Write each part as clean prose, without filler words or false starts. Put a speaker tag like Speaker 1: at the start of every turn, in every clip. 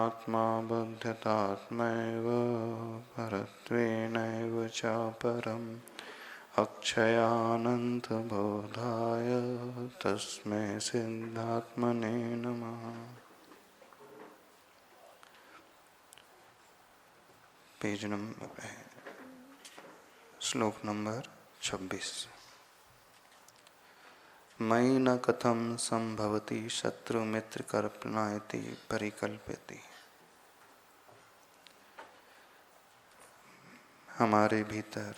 Speaker 1: परमात्मा बुद्धतात्मैव परत्वेनैव चापरम् अक्षयानन्तबोधाय तस्मै सिद्धात्मने नमः। पेज नंबर श्लोक नंबर 26। मयि न कथं संभवति शत्रुमित्रकल्पना इति परिकल्प्यते। हमारे भीतर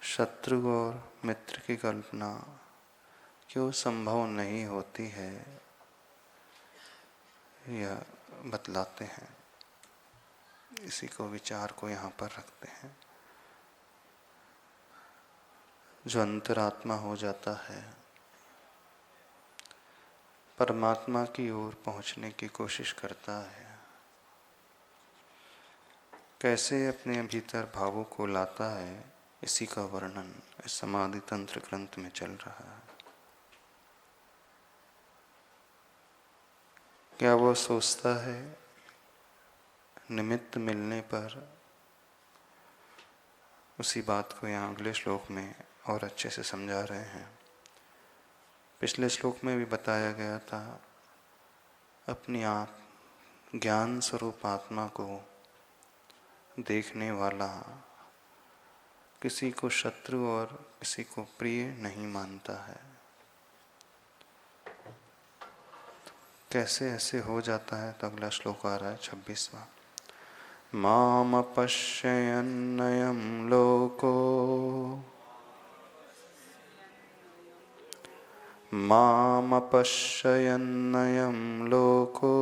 Speaker 1: शत्रु और मित्र की कल्पना क्यों संभव नहीं होती है, यह बतलाते हैं। इसी को विचार को यहाँ पर रखते हैं। जो अंतरात्मा हो जाता है, परमात्मा की ओर पहुँचने की कोशिश करता है, कैसे अपने भीतर भावों को लाता है, इसी का वर्णन इस समाधि तंत्र ग्रंथ में चल रहा है। क्या वो सोचता है निमित्त मिलने पर, उसी बात को यहाँ अगले श्लोक में और अच्छे से समझा रहे हैं। पिछले श्लोक में भी बताया गया था, अपनी आप ज्ञान स्वरूप आत्मा को देखने वाला किसी को शत्रु और किसी को प्रिय नहीं मानता है। कैसे ऐसे हो जाता है, तो अगला श्लोक आ रहा है 26वां। माम पश्यन्नयं लोको माम पश्यन्नयं लोको।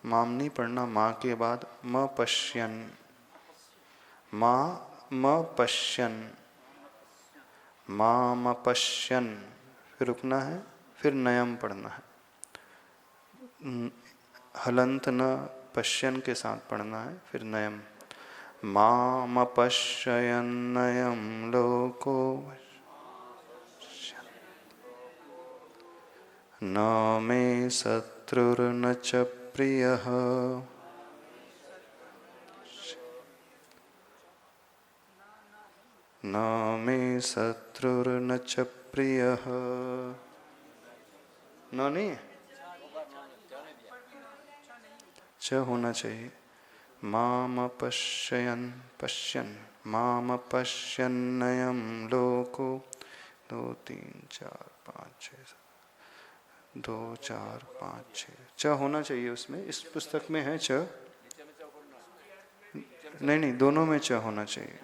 Speaker 1: माम नहीं पढ़ना, माँ के बाद म पश्यन, माँ म पश्यन, माम पश्यन, फिर रुकना है, फिर नयम पढ़ना है। हलंत न पश्यन के साथ पढ़ना है, फिर नयम। माम पश्यन्नयं लोको न मे शत्रुर्न च प्रियः न मे शत्रुर्न च प्रियः। न नहीं च होना चाहिए। माम पश्यन् पश्यन् माम पश्यन्नयं लोको 2 3 4 5 6 2 4 5 6 च होना चाहिए उसमें। इस पुस्तक में है च, नहीं दोनों में च होना चाहिए।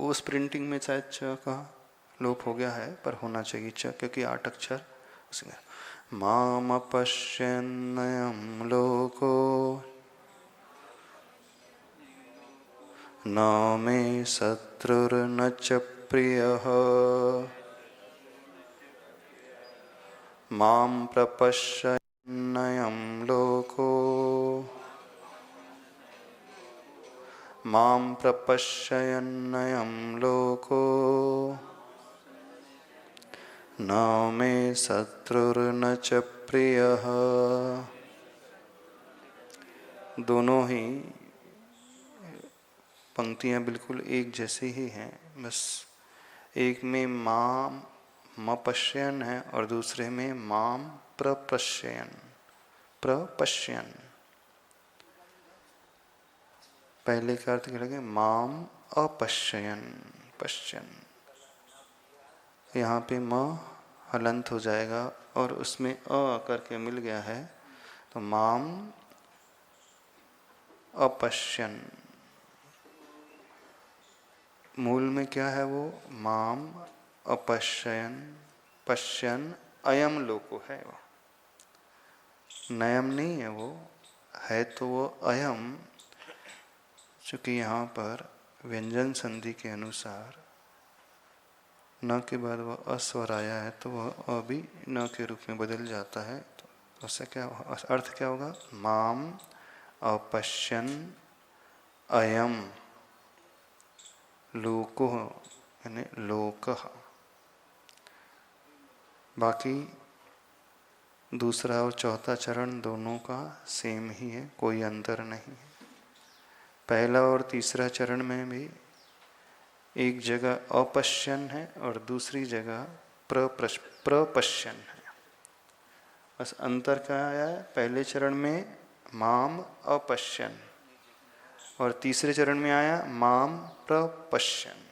Speaker 1: उस प्रिंटिंग में शायद च का लोप हो गया है, पर होना चाहिए च, क्योंकि 8 अक्षर उसमें। माम पश्यन्नयं लोको न मे शत्रुर्न च प्रियः मां प्रपश्यन्नयं लोको मां प्रपश्यन्नयं लोको न मे शत्रुर्न च प्रियः। दोनों ही पंक्तियां बिल्कुल एक जैसी ही हैं, बस एक में माम मपश्यन है और दूसरे में माम प्रपश्यन प्रपश्यन। पहले का अर्थ क्या लगे, माम अपश्यन पश्यन। यहाँ पे म हलंत हो जाएगा और उसमें अ करके मिल गया है, तो माम अपश्यन। मूल में क्या है वो, माम अपश्यन पश्यन अयम लोको है। वो नयम नहीं है, वो है तो वो अयम। चूँकि यहाँ पर व्यंजन संधि के अनुसार न के बाद वह अस्वर आया है, तो वह अ भी न के रूप में बदल जाता है। तो उससे क्या अर्थ क्या होगा, माम अपश्यन अयम लोको यानी लोकः। बाकी दूसरा और चौथा चरण दोनों का सेम ही है, कोई अंतर नहीं है। पहला और तीसरा चरण में भी एक जगह अपश्यन है और दूसरी जगह प्रपश्यन है। बस अंतर क्या आया है, पहले चरण में माम अपश्यन और तीसरे चरण में आया माम प्रपश्यन।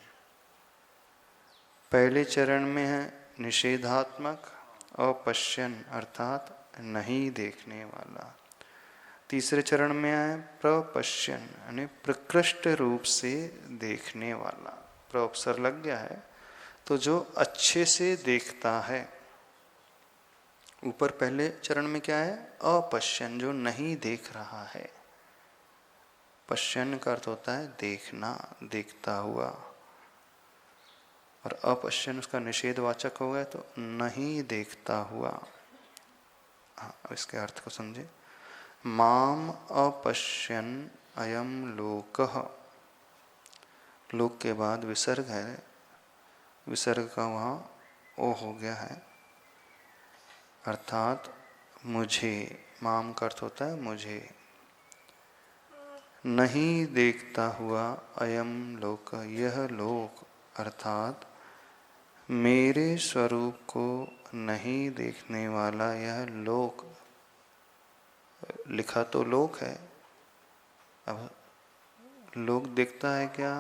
Speaker 1: पहले चरण में है निषेधात्मक अपश्यन अर्थात नहीं देखने वाला। तीसरे चरण में है प्रपश्यन यानी प्रकृष्ट रूप से देखने वाला। प्रोपसर लग गया है तो जो अच्छे से देखता है। ऊपर पहले चरण में क्या है, अपश्यन जो नहीं देख रहा है। पश्यन का अर्थ होता है देखना, देखता हुआ, और अपश्यन उसका निषेधवाचक हो गया तो नहीं देखता हुआ। हाँ, इसके अर्थ को समझे। माम अपश्यन अयम लोकः, लोक के बाद विसर्ग है, विसर्ग का वहाँ ओ हो गया है, अर्थात मुझे। माम का अर्थ होता है मुझे। नहीं देखता हुआ अयम लोक, यह लोक अर्थात मेरे स्वरूप को नहीं देखने वाला यह लोक। लिखा तो लोक है, अब लोक देखता है क्या?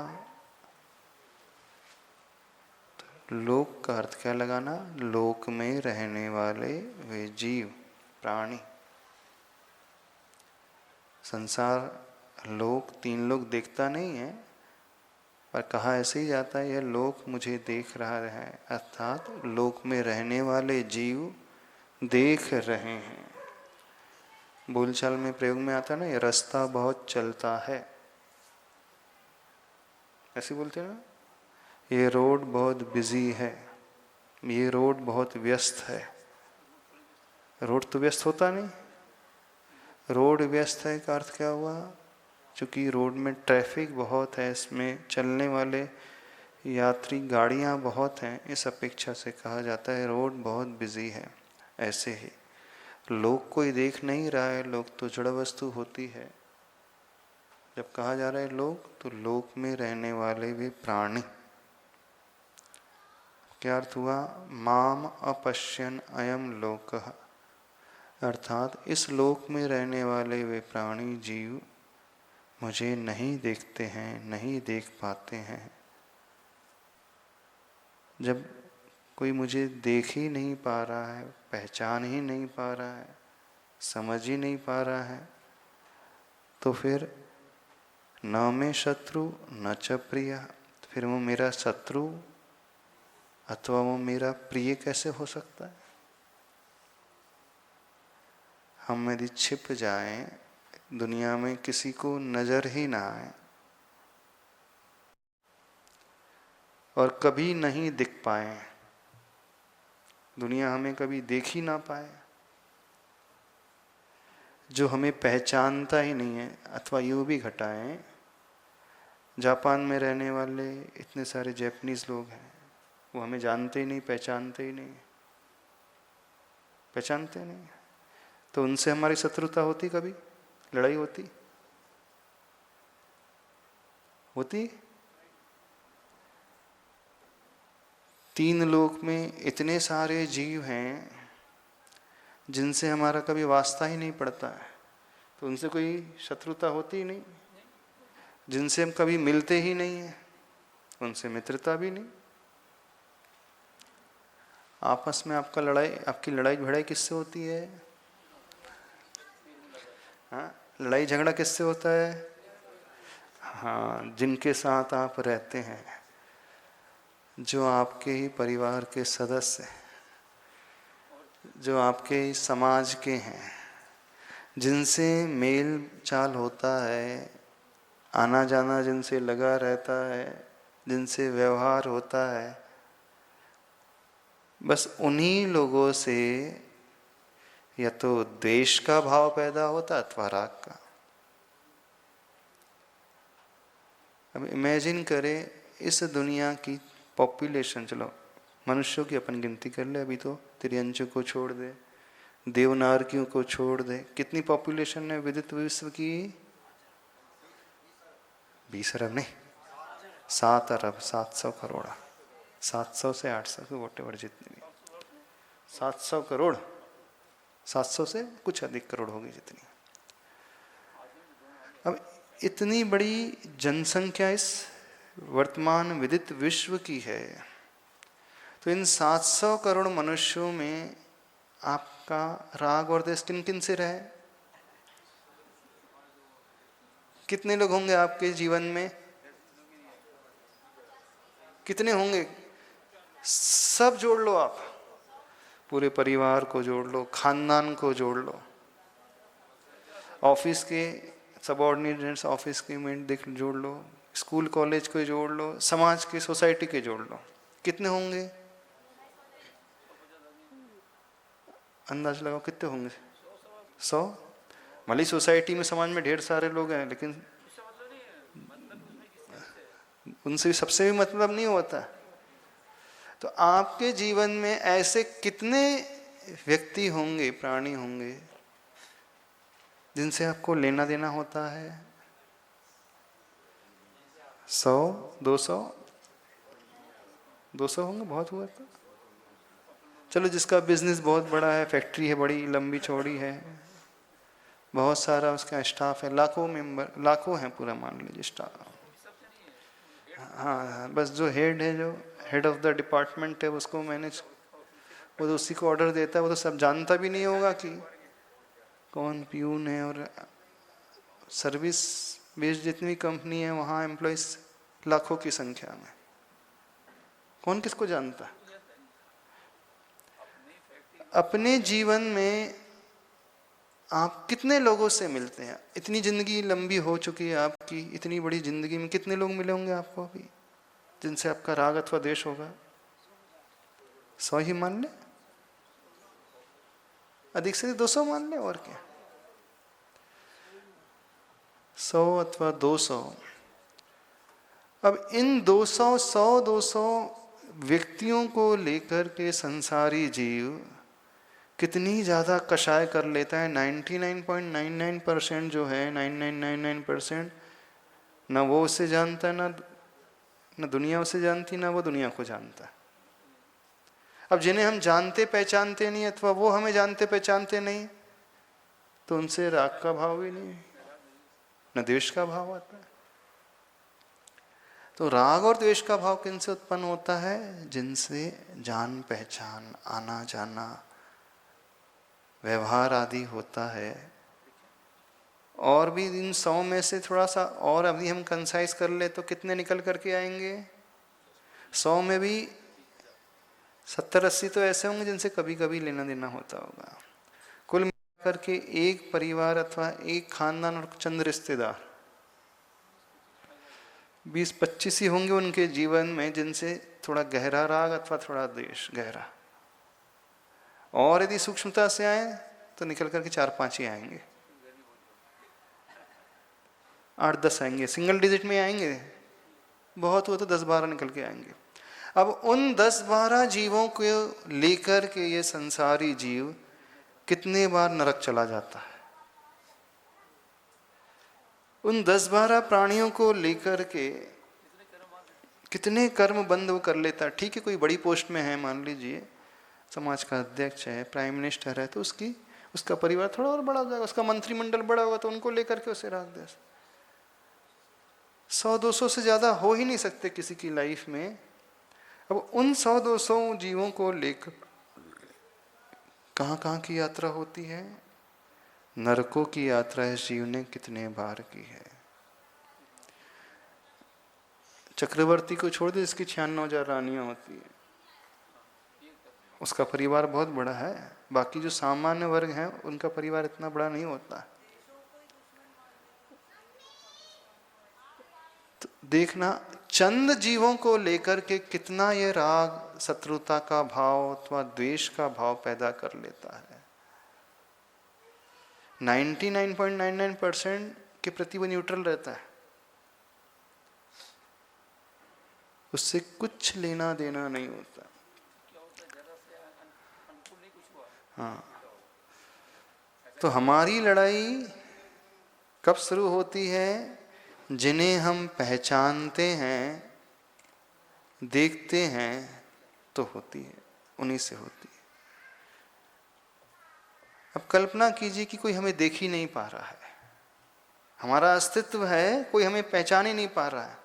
Speaker 1: लोक का अर्थ क्या लगाना, लोक में रहने वाले वे जीव प्राणी। संसार लोक, तीन लोक देखता नहीं है, पर कहा ऐसे ही जाता है यह लोक मुझे देख रहा है, अर्थात लोक में रहने वाले जीव देख रहे हैं। बोलचाल में प्रयोग में आता है ना, ये रास्ता बहुत चलता है, ऐसे बोलते हैं ना। ये रोड बहुत बिजी है, ये रोड बहुत व्यस्त है। रोड तो व्यस्त होता नहीं, रोड व्यस्त है का अर्थ क्या हुआ, चूँकि रोड में ट्रैफिक बहुत है, इसमें चलने वाले यात्री गाड़ियाँ बहुत हैं, इस अपेक्षा से कहा जाता है रोड बहुत बिजी है। ऐसे ही लोक कोई देख नहीं रहा है, लोक तो जड़ वस्तु होती है। जब कहा जा रहा है लोक, तो लोक में रहने वाले वे प्राणी। क्या अर्थ हुआ, माम अपश्यन अयम लोकः, अर्थात इस लोक में रहने वाले वे प्राणी जीव मुझे नहीं देखते हैं, नहीं देख पाते हैं। जब कोई मुझे देख ही नहीं पा रहा है, पहचान ही नहीं पा रहा है, समझ ही नहीं पा रहा है, तो फिर न में शत्रु न च प्रिय, फिर वो मेरा शत्रु अथवा वो मेरा प्रिय कैसे हो सकता है। हम यदि छिप जाएं, दुनिया में किसी को नजर ही ना आए और कभी नहीं दिख पाए, दुनिया हमें कभी देख ही ना पाए, जो हमें पहचानता ही नहीं है, अथवा यूँ भी घटाएं, जापान में रहने वाले इतने सारे जैपनीज लोग हैं, वो हमें जानते ही नहीं, पहचानते ही नहीं, पहचानते नहीं, तो उनसे हमारी शत्रुता होती, कभी लड़ाई होती होती। तीन लोक में इतने सारे जीव हैं जिनसे हमारा कभी वास्ता ही नहीं पड़ता है, तो उनसे कोई शत्रुता होती ही नहीं। जिनसे हम कभी मिलते ही नहीं है, उनसे मित्रता भी नहीं। आपस में आपकी लड़ाई झगड़ाई किससे होती है? हाँ, लड़ाई झगड़ा किससे होता है? हाँ, जिनके साथ आप रहते हैं, जो आपके ही परिवार के सदस्य हैं, जो आपके ही समाज के हैं, जिनसे मेल चाल होता है, आना जाना जिनसे लगा रहता है, जिनसे व्यवहार होता है, बस उन्हीं लोगों से या तो द्वेष का भाव पैदा होता अथवा राग का। अब इमेजिन करें, इस दुनिया की पॉपुलेशन, चलो मनुष्यों की अपन गिनती कर ले, अभी तो तिर्यंचों को छोड़ दे, देवनागरियों को छोड़ दे, कितनी पॉपुलेशन है विदित विश्व की? 20 अरब नहीं, 7 अरब 700 करोड़, 700 से 800 के वोटेवर जितनी भी, 700 करोड़, 700 से कुछ अधिक करोड़ होगी जितनी। अब इतनी बड़ी जनसंख्या इस वर्तमान विदित विश्व की है, तो इन 700 करोड़ मनुष्यों में आपका राग और द्वेष किन किन से रहे? कितने लोग होंगे आपके जीवन में? कितने होंगे? सब जोड़ लो आप, पूरे परिवार को जोड़ लो, खानदान को जोड़ लो, ऑफिस के सबऑर्डिनेट्स, ऑफिस के मेट देख जोड़ लो, स्कूल कॉलेज को जोड़ लो, समाज के सोसाइटी के जोड़ लो, कितने होंगे? अंदाज लगाओ कितने होंगे? 100? भले सोसाइटी में समाज में ढेर सारे लोग हैं, लेकिन उनसे सबसे भी मतलब नहीं होता। तो आपके जीवन में ऐसे कितने व्यक्ति होंगे, प्राणी होंगे जिनसे आपको लेना देना होता है? 100, 200, 200 होंगे, बहुत हुआ तो। चलो जिसका बिजनेस बहुत बड़ा है, फैक्ट्री है बड़ी लंबी चौड़ी है, बहुत सारा उसका स्टाफ है, लाखों मेंबर, लाखों हैं पूरा मान लीजिए स्टाफ। हाँ, बस जो हेड है, जो हेड ऑफ द डिपार्टमेंट है, उसको मैनेज, वो तो उसी को ऑर्डर देता है, वो तो सब जानता भी नहीं होगा कि कौन प्यून है। और सर्विस बेस्ड जितनी कंपनी है वहाँ एम्प्लॉयज लाखों की संख्या में, कौन किसको जानता है? अपने जीवन में आप कितने लोगों से मिलते हैं? इतनी जिंदगी लंबी हो चुकी है आपकी, इतनी बड़ी जिंदगी में कितने लोग मिले होंगे आपको अभी जिनसे आपका राग अथवा द्वेष होगा? 100 ही मान ले, अधिक से 200 मान ले, और क्या? 100 अथवा 200। अब इन 200, 100, 200 व्यक्तियों को लेकर के संसारी जीव कितनी ज़्यादा कषाय कर लेता है। 99.99% जो है, 9999% ना वो उसे जानता है, ना दुनिया उसे जानती, ना वो दुनिया को जानता है। अब जिन्हें हम जानते पहचानते नहीं, अथवा वो हमें जानते पहचानते नहीं, तो उनसे राग का भाव भी नहीं, न द्वेष का भाव आता है। तो राग और द्वेष का भाव किनसे उत्पन्न होता है? जिनसे जान पहचान, आना जाना, व्यवहार आदि होता है। और भी इन 100 में से थोड़ा सा और अभी हम कंसाइज कर ले तो कितने निकल करके आएंगे? 100 में भी 70-80 तो ऐसे होंगे जिनसे कभी कभी लेना देना होता होगा। कुल मिलाकर के एक परिवार अथवा एक खानदान और चंद रिश्तेदार 20-25 ही होंगे उनके जीवन में जिनसे थोड़ा गहरा राग अथवा थोड़ा द्वेष गहरा। और यदि सूक्ष्मता से आए तो निकल करके 4-5 ही आएंगे, 8-10 आएंगे, सिंगल डिजिट में आएंगे, बहुत हुआ तो 10-12 निकल के आएंगे। अब उन 10-12 जीवों को लेकर के ये संसारी जीव कितने बार नरक चला जाता है? उन 10-12 प्राणियों को लेकर के कितने कर्म बंद वो कर लेता है। ठीक है, कोई बड़ी पोस्ट में है, मान लीजिए समाज का अध्यक्ष है, प्राइम मिनिस्टर है, तो उसका परिवार थोड़ा और बड़ा हो जाएगा, उसका मंत्रिमंडल बड़ा होगा, तो उनको लेकर के उसे राग दे। 100-200 से ज़्यादा हो ही नहीं सकते किसी की लाइफ में। अब उन 100-200 जीवों को लेकर कहाँ कहाँ की यात्रा होती है? नरकों की यात्रा इस जीव ने कितने बार की है। चक्रवर्ती को छोड़ दे, इसकी 96,000 रानियां होती है, उसका परिवार बहुत बड़ा है। बाकी जो सामान्य वर्ग हैं उनका परिवार इतना बड़ा नहीं होता। तो देखना चंद जीवों को लेकर के कितना ये राग, शत्रुता का भाव अथवा द्वेष का भाव पैदा कर लेता है। 99.99% के प्रति वो न्यूट्रल रहता है, उससे कुछ लेना देना नहीं होता। हाँ, तो हमारी लड़ाई कब शुरू होती है? जिन्हें हम पहचानते हैं, देखते हैं तो होती है, उन्हीं से होती है। अब कल्पना कीजिए कि कोई हमें देख ही नहीं पा रहा है, हमारा अस्तित्व है, कोई हमें पहचान ही नहीं पा रहा है,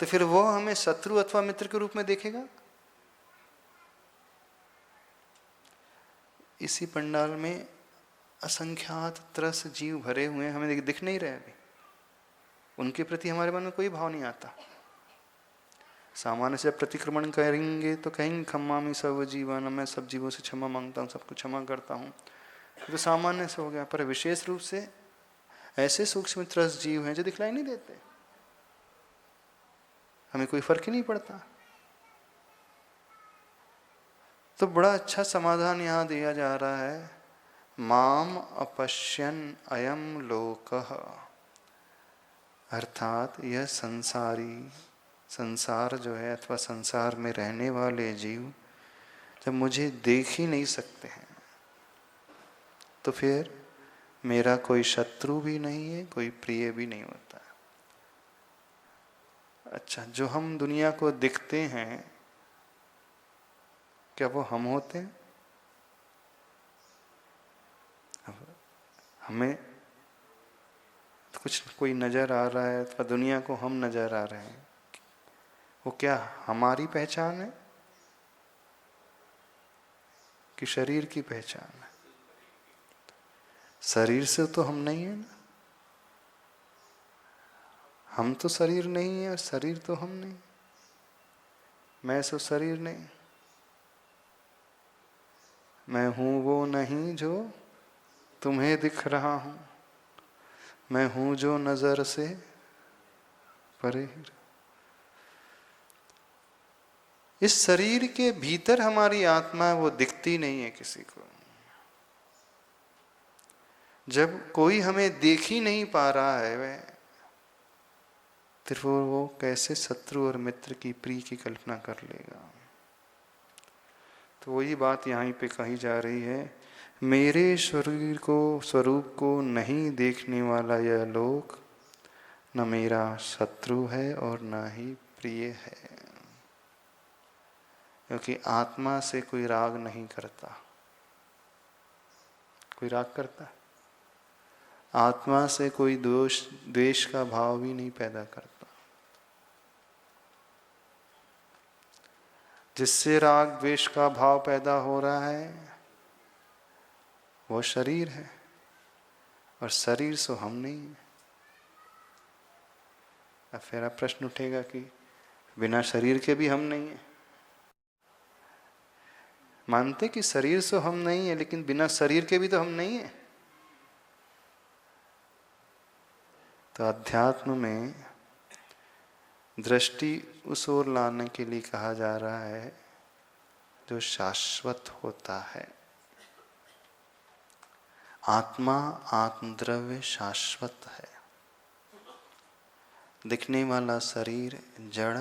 Speaker 1: तो फिर वो हमें शत्रु अथवा मित्र के रूप में देखेगा? इसी पंडाल में असंख्यात त्रस्त जीव भरे हुए हैं, हमें दिख नहीं रहे अभी, उनके प्रति हमारे मन में कोई भाव नहीं आता। सामान्य से प्रतिक्रमण करेंगे तो कहेंगे खम्मामी सब जीवन, मैं सब जीवों से क्षमा मांगता हूँ, सबको क्षमा करता हूँ, तो सामान्य से हो गया। पर विशेष रूप से ऐसे सूक्ष्म त्रस्त जीव हैं जो दिखलाई नहीं देते, हमें कोई फर्क ही नहीं पड़ता। तो बड़ा अच्छा समाधान यहाँ दिया जा रहा है, माम अपश्यन अयम लोकः, अर्थात यह संसार जो है अथवा संसार में रहने वाले जीव जब मुझे देख ही नहीं सकते हैं, तो फिर मेरा कोई शत्रु भी नहीं है, कोई प्रिय भी नहीं होता। अच्छा, जो हम दुनिया को दिखते हैं, क्या वो हम होते हैं? हमें तो कुछ कोई नज़र आ रहा है अथवा दुनिया को हम नज़र आ रहे हैं, वो क्या हमारी पहचान है कि शरीर की पहचान है? शरीर से तो हम नहीं है ना, हम तो शरीर नहीं है और शरीर तो हम नहीं, मैं सो शरीर नहीं, मैं हूँ वो नहीं जो तुम्हें दिख रहा हूँ, मैं हूँ जो नजर से परे। इस शरीर के भीतर हमारी आत्मा है, वो दिखती नहीं है किसी को। जब कोई हमें देख ही नहीं पा रहा है, वह फिर वो कैसे शत्रु और मित्र की प्रिय की कल्पना कर लेगा? तो वही बात यहाँ पे कही जा रही है, मेरे शरीर को, स्वरूप को नहीं देखने वाला यह लोक न मेरा शत्रु है और न ही प्रिय है। क्योंकि आत्मा से कोई राग नहीं करता। कोई राग करता? आत्मा से कोई द्वेष का भाव भी नहीं पैदा करता। जिससे राग द्वेष का भाव पैदा हो रहा है वो शरीर है, और शरीर सो हम नहीं है। अब फिर प्रश्न उठेगा कि बिना शरीर के भी हम नहीं है। मानते कि शरीर सो हम नहीं है, लेकिन बिना शरीर के भी तो हम नहीं है। तो अध्यात्म में दृष्टि उस ओर लाने के लिए कहा जा रहा है जो शाश्वत होता है। आत्मा, आत्मद्रव्य शाश्वत है। दिखने वाला शरीर जड़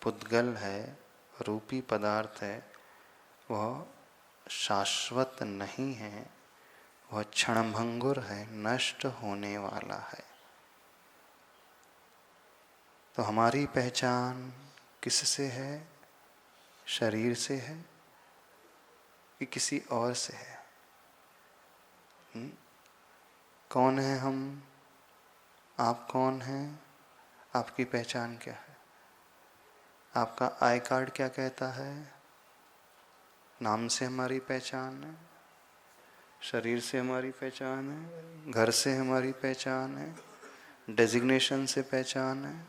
Speaker 1: पुद्गल है, रूपी पदार्थ है, वह शाश्वत नहीं है, वह क्षणभंगुर है, नष्ट होने वाला है। तो हमारी पहचान किससे है? शरीर से है कि किसी और से है? कौन है हम? आप कौन हैं? आपकी पहचान क्या है? आपका आई कार्ड क्या कहता है? नाम से हमारी पहचान है, शरीर से हमारी पहचान है, घर से हमारी पहचान है, डेजिग्नेशन से पहचान है,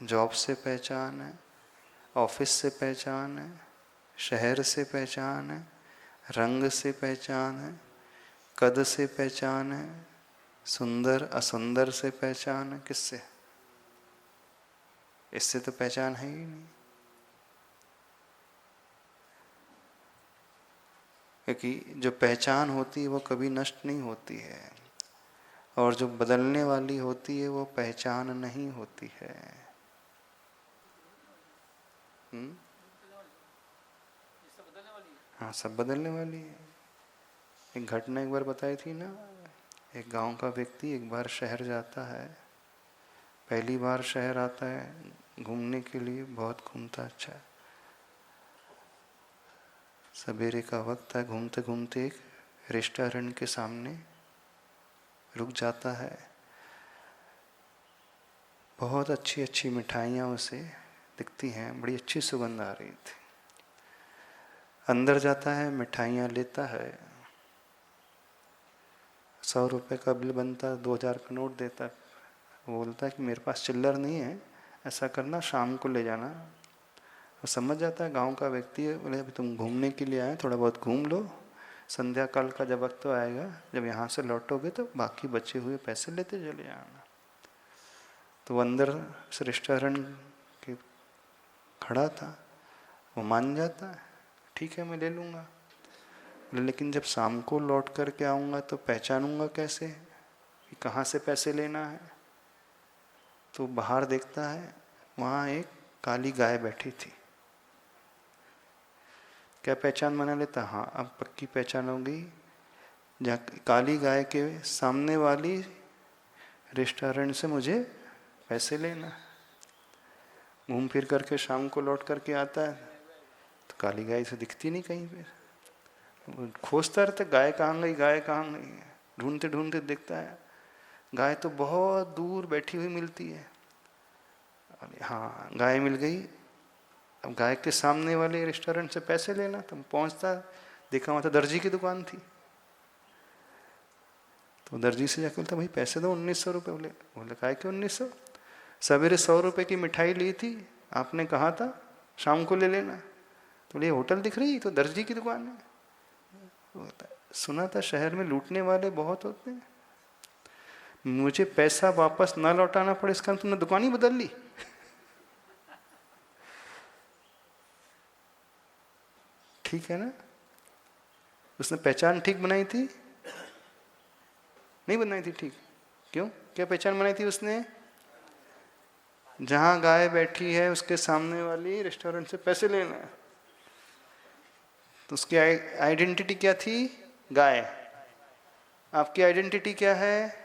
Speaker 1: जॉब से पहचान है, ऑफिस से पहचान है, शहर से पहचान है, रंग से पहचान है, कद से पहचान है, सुंदर असुंदर से पहचान है। किससे? इससे तो पहचान है ही नहीं। क्योंकि जो पहचान होती है वो कभी नष्ट नहीं होती है, और जो बदलने वाली होती है वो पहचान नहीं होती है। हाँ, सब बदलने वाली है। एक घटना एक बार बताई थी ना, एक गांव का व्यक्ति एक बार शहर जाता है, पहली बार शहर आता है घूमने के लिए, बहुत घूमता, अच्छा सवेरे का वक्त है, घूमते घूमते एक रेस्टोरेंट के सामने रुक जाता है। बहुत अच्छी अच्छी मिठाइयाँ उसे दिखती हैं, बड़ी अच्छी सुगंध आ रही थी। अंदर जाता है, मिठाइयाँ लेता है, 100 रुपये का बिल बनता है, 2000 का नोट देता है। वो बोलता है कि मेरे पास चिल्लर नहीं है, ऐसा करना शाम को ले जाना। वो समझ जाता है, गांव का व्यक्ति है, बोले अभी तुम घूमने के लिए आए, थोड़ा बहुत घूम लो, संध्या काल का जब वक्त आएगा, जब यहाँ से लौटोगे तो बाकी बचे हुए पैसे लेते चले आना। तो वो अंदर उस रेस्टोरेंट के खड़ा था, वो मान जाता है, ठीक है मैं ले लूँगा। लेकिन जब शाम को लौट कर के आऊँगा तो पहचानूँगा कैसे कि कहाँ से पैसे लेना है। तो बाहर देखता है, वहाँ एक काली गाय बैठी थी। क्या पहचान बना लेता, हाँ अब पक्की पहचान होगी, जहाँ काली गाय के सामने वाली रेस्टोरेंट से मुझे पैसे लेना। घूम फिर करके शाम को लौट करके आता है तो काली गाय से दिखती नहीं कहीं पे। खोजता रहता, गाय कहाँ गई, गाय कहाँ गई, ढूंढते ढूंढते देखता है गाय तो बहुत दूर बैठी हुई मिलती है। हाँ गाय मिल गई। अब गाय के सामने वाले रेस्टोरेंट से पैसे लेना, तुम पहुंचता, देखा वहाँ तो दर्जी की दुकान थी। तो दर्जी से जाकर बोलता, भाई पैसे दो, 1900 रुपये। बोले काय के 1900, सवेरे 100 रुपये की मिठाई ली थी, आपने कहा था शाम को ले लेना। तो बोले होटल दिख रही, तो दर्जी की दुकान है। सुना था शहर में लूटने वाले बहुत होते हैं, मुझे पैसा वापस ना लौटाना पड़े इसका तुमने दुकान ही बदल ली। ठीक है ना, उसने पहचान ठीक बनाई थी, नहीं बनाई थी ठीक। क्यों, क्या पहचान बनाई थी उसने, जहां गाय बैठी है उसके सामने वाली रेस्टोरेंट से पैसे लेना है। तो उसकी आइडेंटिटी क्या थी, गाय। आपकी आइडेंटिटी क्या है,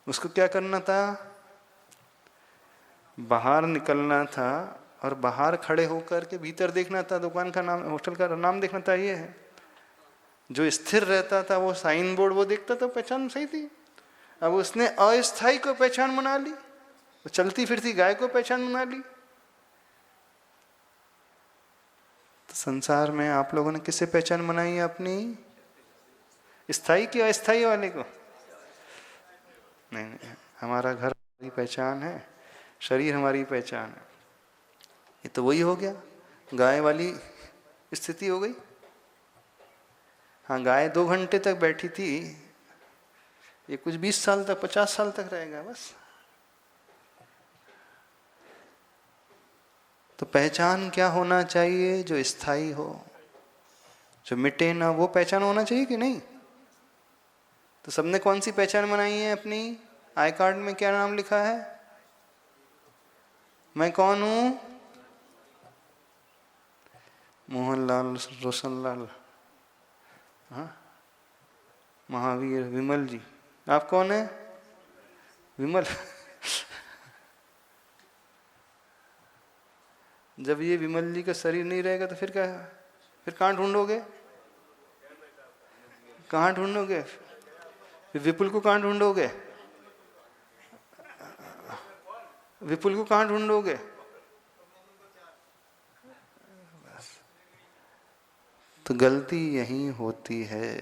Speaker 1: उसको क्या करना था, बाहर निकलना था और बाहर खड़े होकर के भीतर देखना था, दुकान का नाम, होटल का नाम देखना था। ये है जो स्थिर रहता था वो साइन बोर्ड वो देखता था, पहचान सही थी। अब उसने अस्थाई को पहचान बना ली, तो चलती फिरती गाय को पहचान बना ली। तो संसार में आप लोगों ने किससे पहचान बनाई है अपनी, स्थाई की अस्थाई वाले को? नहीं, नहीं, हमारा घर हमारी पहचान है, शरीर हमारी पहचान है। ये तो वही हो गया, गाय वाली स्थिति हो गई। हाँ गाय 2 घंटे तक बैठी थी, ये कुछ 20 साल तक 50 साल तक रहेगा बस। तो पहचान क्या होना चाहिए, जो स्थायी हो, जो मिटे ना, वो पहचान होना चाहिए कि नहीं। तो सबने कौन सी पहचान बनाई है अपनी, आई कार्ड में क्या नाम लिखा है, मैं कौन हूं, मोहनलाल, रोशनलाल, हाँ महावीर, विमल जी। आप कौन है, विमल। जब ये विमल जी का शरीर नहीं रहेगा तो फिर क्या, फिर कहाँ ढूंढोगे, कहाँ ढूंढोगे, फिर विपुल को कहाँ ढूंढोगे, विपुल को कहाँ ढूंढोगे। तो गलती यही होती है,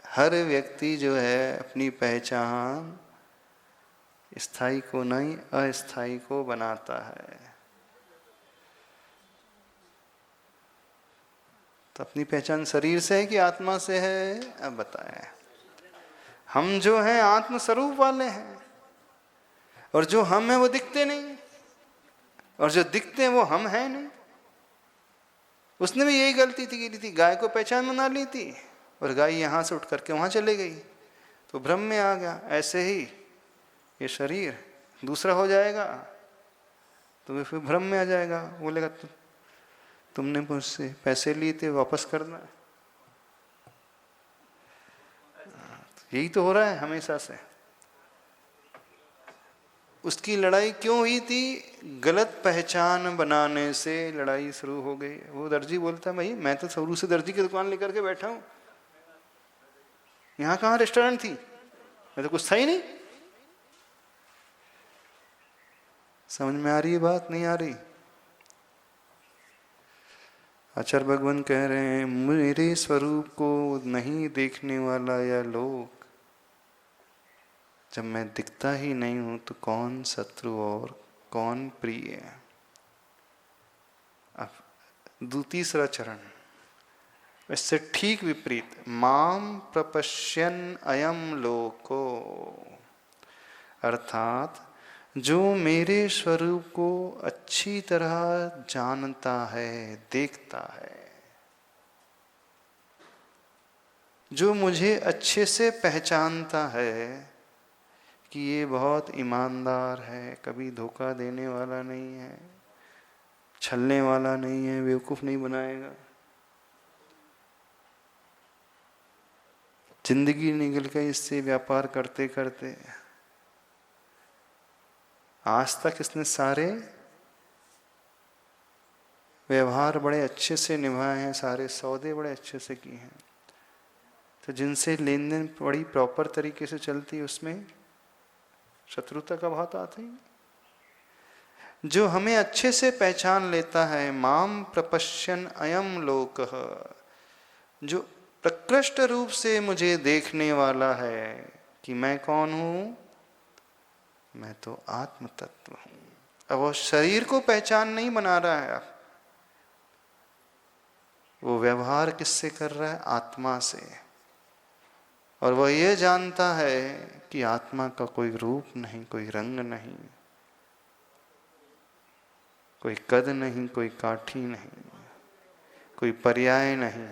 Speaker 1: हर व्यक्ति जो है अपनी पहचान स्थायी को नहीं अस्थायी को बनाता है। तो अपनी पहचान शरीर से है कि आत्मा से है, अब बताएं। हम जो हैं आत्म स्वरूप वाले हैं, और जो हम हैं वो दिखते नहीं, और जो दिखते हैं वो हम हैं नहीं। उसने भी यही गलती की थी, गाय को पहचान बना ली थी और गाय यहां से उठ करके वहां चले गई, तो भ्रम में आ गया। ऐसे ही ये शरीर दूसरा हो जाएगा तो फिर भ्रम में आ जाएगा, बोलेगा तुमने मुझसे पैसे लिए थे, वापस करना है। यही तो हो रहा है हमेशा से। उसकी लड़ाई क्यों हुई थी? गलत पहचान बनाने से लड़ाई शुरू हो गई। वो दर्जी बोलता है, भाई मैं तो शुरू से दर्जी की दुकान लेकर के बैठा हूं, यहाँ कहाँ रेस्टोरेंट थी, मैं तो कुछ था ही नहीं। समझ में आ रही है बात, नहीं आ रही? आचार्य भगवान कह रहे हैं, मेरे स्वरूप को नहीं देखने वाला या लोग, जब मैं दिखता ही नहीं हूं तो कौन शत्रु और कौन प्रिय है। अब तीसरा चरण इससे ठीक विपरीत, माम प्रपश्यन अयम लोको, अर्थात जो मेरे स्वरूप को अच्छी तरह जानता है, देखता है, जो मुझे अच्छे से पहचानता है कि ये बहुत ईमानदार है, कभी धोखा देने वाला नहीं है, छलने वाला नहीं है, बेवकूफ नहीं बनाएगा, जिंदगी निकल गई इससे व्यापार करते करते। आज तक इसने सारे व्यवहार बड़े अच्छे से निभाए हैं, सारे सौदे बड़े अच्छे से किए हैं, तो जिनसे लेन देन बड़ी प्रॉपर तरीके से चलती, उसमें शत्रुता का भाव तो आता ही नहीं। जो हमें अच्छे से पहचान लेता है, माम प्रपश्यन अयम लोकः, जो प्रकृष्ट रूप से मुझे देखने वाला है कि मैं कौन हूं, मैं तो आत्म तत्व हूं। अब वो शरीर को पहचान नहीं बना रहा है, वो व्यवहार किससे कर रहा है? आत्मा से। और वह ये जानता है कि आत्मा का कोई रूप नहीं, कोई रंग नहीं, कोई कद नहीं, कोई काठी नहीं, कोई पर्याय नहीं।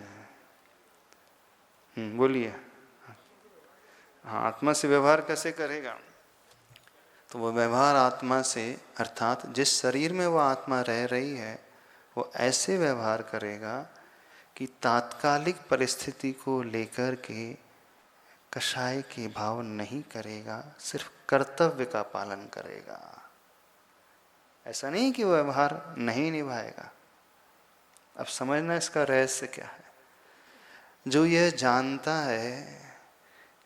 Speaker 1: बोलिए। हाँ, आत्मा से व्यवहार कैसे करेगा? तो वो व्यवहार आत्मा से, अर्थात जिस शरीर में वो आत्मा रह रही है, वो ऐसे व्यवहार करेगा कि तात्कालिक परिस्थिति को लेकर के कषाय के भाव नहीं करेगा, सिर्फ कर्तव्य का पालन करेगा। ऐसा नहीं कि वो व्यवहार नहीं निभाएगा। अब समझना इसका रहस्य क्या है। जो यह जानता है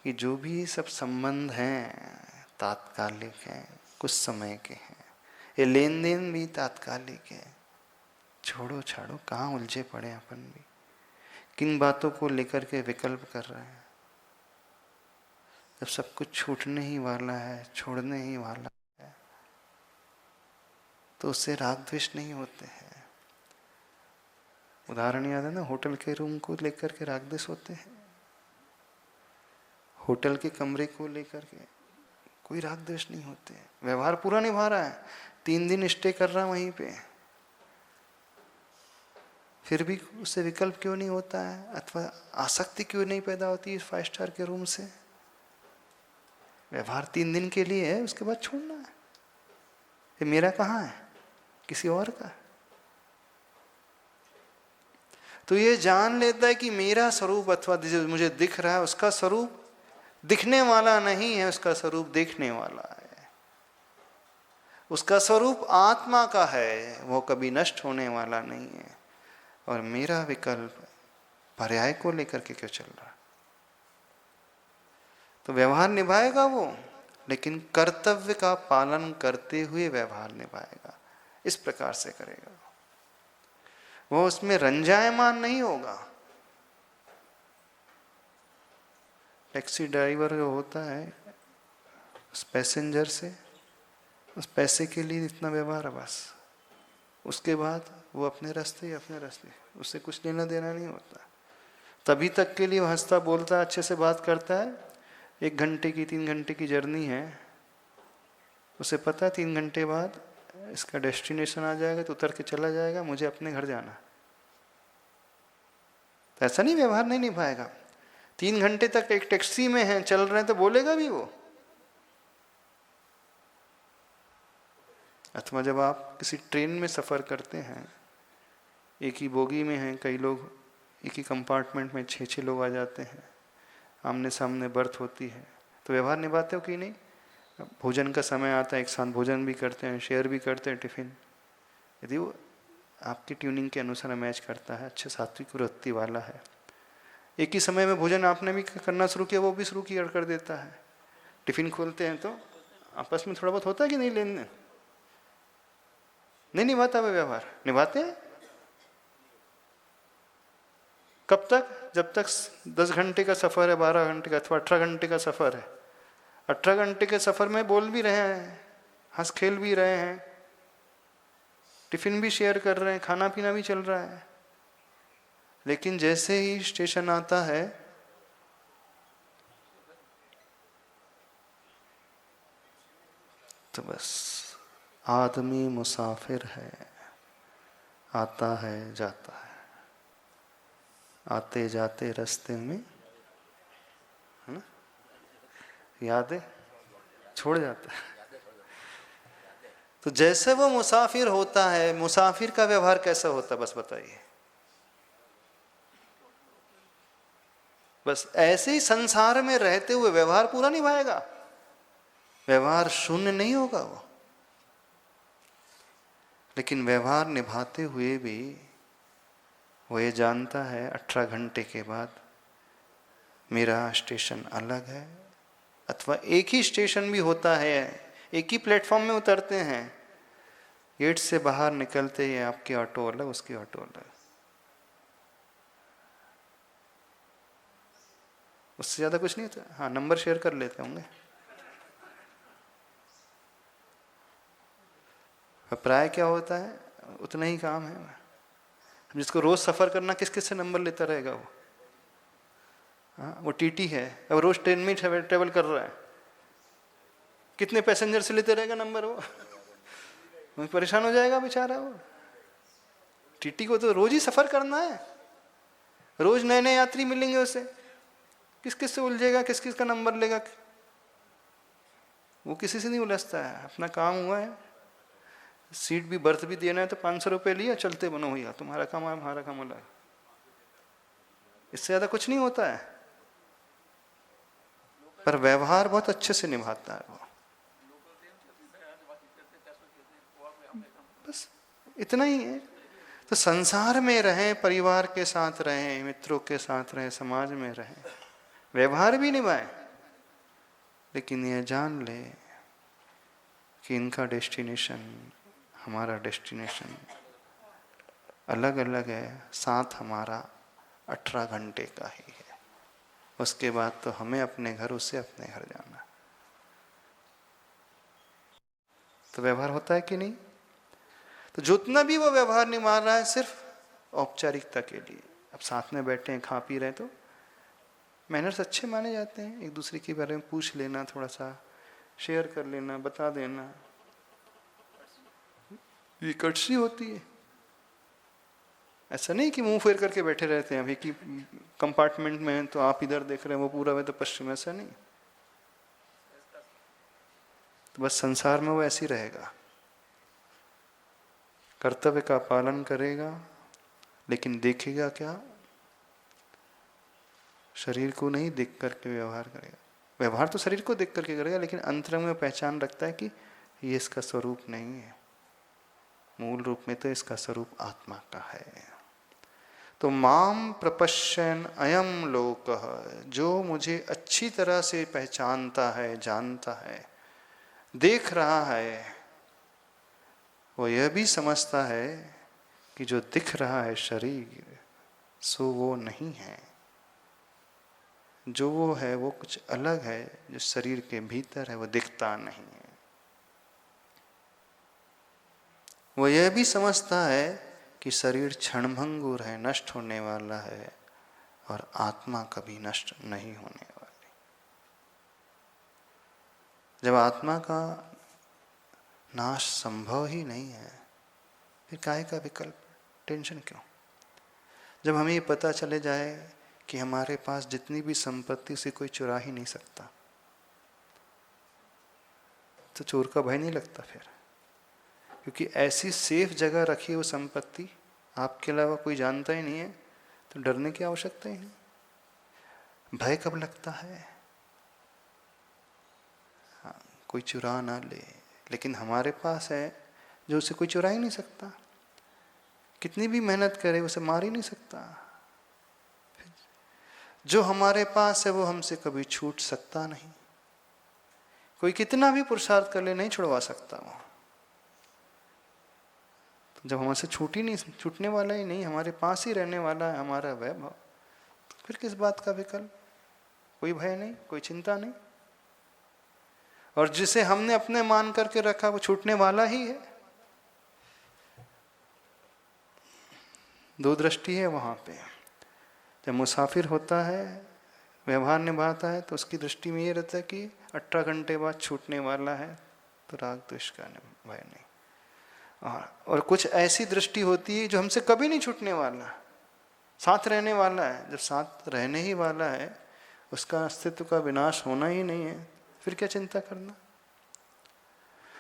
Speaker 1: कि जो भी सब संबंध हैं तात्कालिक हैं, कुछ समय के हैं, ये लेन देन भी तात्कालिक है, छोड़ो छाड़ो, कहाँ उलझे पड़े अपन भी, किन बातों को लेकर के विकल्प कर रहे हैं। जब सब कुछ छूटने ही वाला है, छोड़ने ही वाला है, तो उससे राग द्वेष नहीं होते हैं। उदाहरण याद है ना, होटल के रूम को लेकर के राग द्वेष होते हैं, होटल के कमरे को लेकर के कोई राग द्वेष नहीं होते। व्यवहार पूरा निभा रहा है, 3 दिन स्टे कर रहा है वहीं पे, फिर भी उससे विकल्प क्यों नहीं होता है, अथवा आसक्ति क्यों नहीं पैदा होती है 5 स्टार के रूम से? व्यवहार 3 दिन के लिए है, उसके बाद छोड़ना है। ये मेरा कहाँ है, किसी और का। तो ये जान लेता है कि मेरा स्वरूप अथवा जो मुझे दिख रहा है, उसका स्वरूप दिखने वाला नहीं है, उसका स्वरूप देखने वाला है। उसका स्वरूप आत्मा का है, वो कभी नष्ट होने वाला नहीं है। और मेरा विकल्प पर्याय को लेकर के क्यों चल रहा? तो व्यवहार निभाएगा वो, लेकिन कर्तव्य का पालन करते हुए व्यवहार निभाएगा। इस प्रकार से करेगा वो, उसमें रंजायमान नहीं होगा। टैक्सी ड्राइवर जो होता है, उस पैसेंजर से उस पैसे के लिए इतना व्यवहार है बस, उसके बाद वो अपने रास्ते, उससे कुछ लेना देना नहीं होता। तभी तक के लिए वो हंसता बोलता अच्छे से बात करता है। 1 घंटे की 3 घंटे की जर्नी है, उसे पता है 3 घंटे बाद इसका डेस्टिनेशन आ जाएगा, तो उतर के चला जाएगा, मुझे अपने घर जाना। तो ऐसा नहीं व्यवहार नहीं निभाएगा। 3 घंटे तक एक टैक्सी में है, चल रहे हैं, तो बोलेगा भी वो। अथवा जब आप किसी ट्रेन में सफर करते हैं, एक ही बोगी में हैं कई लोग, एक ही कंपार्टमेंट में 6-6 लोग आ जाते हैं, आमने सामने बर्थ होती है, तो व्यवहार निभाते हो कि नहीं? भोजन का समय आता है, एक साथ भोजन भी करते हैं, शेयर भी करते हैं टिफिन। यदि वो आपकी ट्यूनिंग के अनुसार मैच करता है, अच्छे सात्विक वृत्ति वाला है, एक ही समय में भोजन आपने भी करना शुरू किया, वो भी शुरू किया कर देता है, टिफिन खोलते हैं तो आपस में थोड़ा बहुत होता है कि नहीं लेन देन? नहीं निभाता वे व्यवहार? निभाते हैं। कब तक? जब तक 10 घंटे का सफर है, 12 घंटे का अथवा 18 घंटे का सफर है। 18 घंटे के सफर में बोल भी रहे हैं, हंस खेल भी रहे हैं, टिफिन भी शेयर कर रहे हैं, खाना पीना भी चल रहा है, लेकिन जैसे ही स्टेशन आता है तो बस आदमी मुसाफिर है, आता है जाता है, आते जाते रास्ते में, है ना, यादें छोड़ जाता है। तो जैसे वो मुसाफिर होता है, मुसाफिर का व्यवहार कैसा होता है बस बताइए? बस ऐसे ही संसार में रहते हुए व्यवहार पूरा निभाएगा, व्यवहार शून्य नहीं होगा वो। लेकिन व्यवहार निभाते हुए भी वो ये जानता है 18 घंटे के बाद मेरा स्टेशन अलग है, अथवा एक ही स्टेशन भी होता है, एक ही प्लेटफॉर्म में उतरते हैं, गेट से बाहर निकलते ही आपकी ऑटो अलग, उसकी ऑटो अलग, उससे ज्यादा कुछ नहीं होता। हाँ, नंबर शेयर कर लेते होंगे, प्राय क्या होता है, उतना ही काम है। जिसको रोज सफर करना, किस किस से नंबर लेता रहेगा वो? हाँ, वो टीटी है, अब रोज ट्रेन में ट्रेवल कर रहा है, कितने पैसेंजर से लेते रहेगा नंबर वो परेशान हो जाएगा बेचारा। वो टीटी को तो रोज ही सफर करना है, रोज नए नए यात्री मिलेंगे उसे, किस किस से उलझेगा, किस किस का नंबर लेगा? वो किसी से नहीं उलझता है, अपना काम हुआ है, सीट भी बर्थ भी देना है तो 500 रुपये लिया, चलते बनो भैया, तुम्हारा काम है हमारा काम अलग, इससे ज्यादा कुछ नहीं होता है। पर व्यवहार बहुत अच्छे से निभाता है वो, बस इतना ही है। तो संसार में रहें, परिवार के साथ रहें, मित्रों के साथ रहें, समाज में रहें, व्यवहार भी निभाएं, लेकिन ये जान ले कि इनका डेस्टिनेशन, हमारा डेस्टिनेशन अलग अलग है। साथ हमारा 18 घंटे का ही है, उसके बाद तो हमें अपने घर, उससे अपने घर जाना। तो व्यवहार होता है कि नहीं? तो जितना भी वो व्यवहार निभा रहा है सिर्फ औपचारिकता के लिए। अब साथ में बैठे हैं, खा पी रहे हैं, तो मैनर्स अच्छे माने जाते हैं, एक दूसरे के बारे में पूछ लेना, थोड़ा सा शेयर कर लेना, बता देना, ये कर्टसी होती है। ऐसा नहीं कि मुंह फेर करके बैठे रहते हैं, अभी की कंपार्टमेंट में तो आप इधर देख रहे हैं, वो पूरा वे तो पश्चिम, ऐसा नहीं। तो बस संसार में वो ऐसे ही रहेगा, कर्तव्य का पालन करेगा, लेकिन देखेगा क्या? शरीर को नहीं देख करके व्यवहार करेगा। व्यवहार तो शरीर को देख करके करेगा, लेकिन अंतरंग में पहचान रखता है कि ये इसका स्वरूप नहीं है, मूल रूप में तो इसका स्वरूप आत्मा का है। तो माम प्रपश्यन अयम लोकः, जो मुझे अच्छी तरह से पहचानता है, जानता है, देख रहा है, वो यह भी समझता है कि जो दिख रहा है शरीर, सो वो नहीं है, जो वो है वो कुछ अलग है, जो शरीर के भीतर है वो दिखता नहीं है। वो यह भी समझता है कि शरीर क्षणभंगुर है, नष्ट होने वाला है, और आत्मा कभी नष्ट नहीं होने वाली। जब आत्मा का नाश संभव ही नहीं है, फिर काहे का विकल्प, टेंशन क्यों? जब हमें ये पता चले जाए कि हमारे पास जितनी भी संपत्ति से कोई चुरा ही नहीं सकता, तो चोर का भय नहीं लगता फिर, क्योंकि ऐसी सेफ जगह रखी वो संपत्ति आपके अलावा कोई जानता ही नहीं है, तो डरने की आवश्यकता ही नहीं। भय कब लगता है? हाँ, कोई चुरा ना ले, लेकिन हमारे पास है जो उसे कोई चुरा ही नहीं सकता। कितनी भी मेहनत करे उसे मार ही नहीं सकता। जो हमारे पास है वो हमसे कभी छूट सकता नहीं। कोई कितना भी पुरुषार्थ कर ले नहीं छुड़वा सकता वो। तो जब हमसे छूटने वाला ही नहीं, हमारे पास ही रहने वाला है हमारा वैभव, तो फिर किस बात का विकल्प? कोई भय नहीं, कोई चिंता नहीं। और जिसे हमने अपने मान करके रखा वो छूटने वाला ही है। दो दृष्टि है वहां पे। जब मुसाफिर होता है, व्यवहार निभाता है, तो उसकी दृष्टि में ये रहता है कि 18 घंटे बाद छूटने वाला है, तो राग द्वेष का भय नहीं। और कुछ ऐसी दृष्टि होती है जो हमसे कभी नहीं छूटने वाला, साथ रहने वाला है। जब साथ रहने ही वाला है, उसका अस्तित्व का विनाश होना ही नहीं है, फिर क्या चिंता करना।